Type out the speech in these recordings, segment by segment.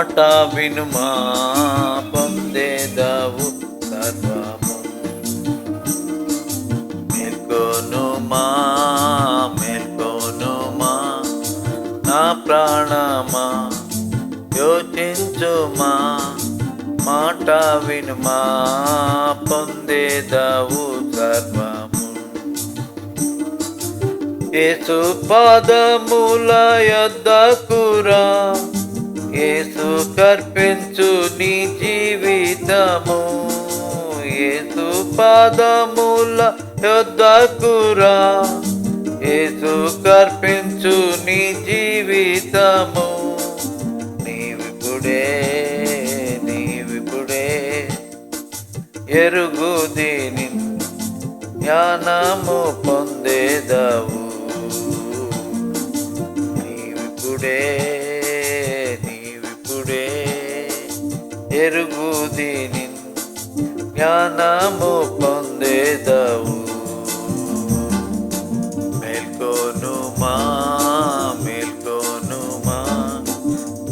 మాట వినుమా పొందేదవు సర్వము. మేల్కొనుమా మేల్కొనుమా నా ప్రాణమా యోచించుమా మాట వినుమా పొందేదవు సర్వము. యేసు పాదముల యొద్దకురా యేసు కర్పించు నీ జీవితము. యేసు పాదముల యొద్దకురా యేసు కర్పించు నీ జీవితము. నీవిప్పుడే ఎరుగు దీని జ్ఞానము పొందేదవు. నీవిప్పుడే ఎరుగు దీని జ్ఞానము పొందేదవు. మేల్కొనుమా మేల్కొనుమా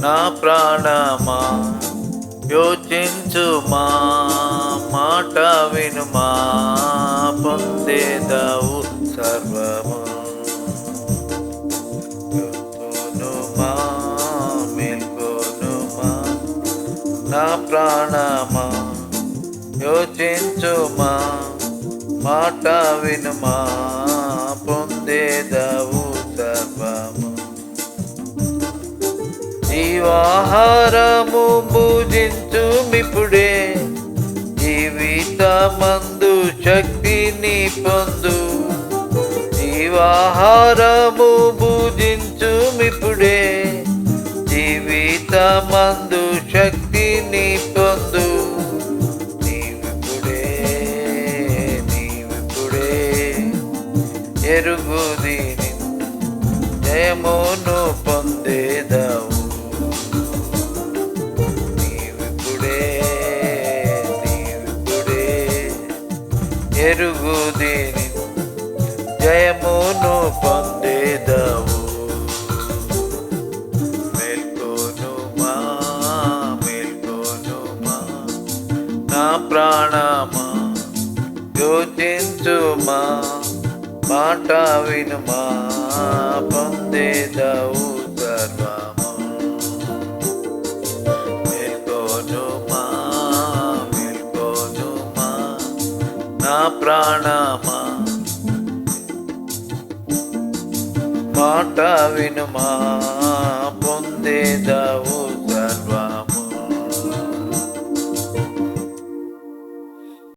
నా ప్రాణమా యోచించుమా మాట వినుమా పొందేదవు సర్వము. మేల్కొనుమా మేల్కొనుమా నా ప్రాణమా యోచించుమా మాట వినుమా పొందేదవు సర్వము. జీవాహారము భుజించుమిప్పుడే జీవితమందు శక్తిని పొందు. జీవాహారము భుజించుమిప్పుడే జీవితమందు శక్తిని పొందు. నీవిప్పుడే ఎరుగు దీని జయమును పొందేదవు. ఎరుగు దీని జయమును పొందేదవు. మేల్కొనుమా మేల్కొనుమా నా ప్రాణమా యోచించుమా మాట వినుమా పొందేదవు సర్వము. మేల్కొనుమా మేల్కొనుమా నా ప్రాణమా మాట వినుమా పొందేదవు సర్వము.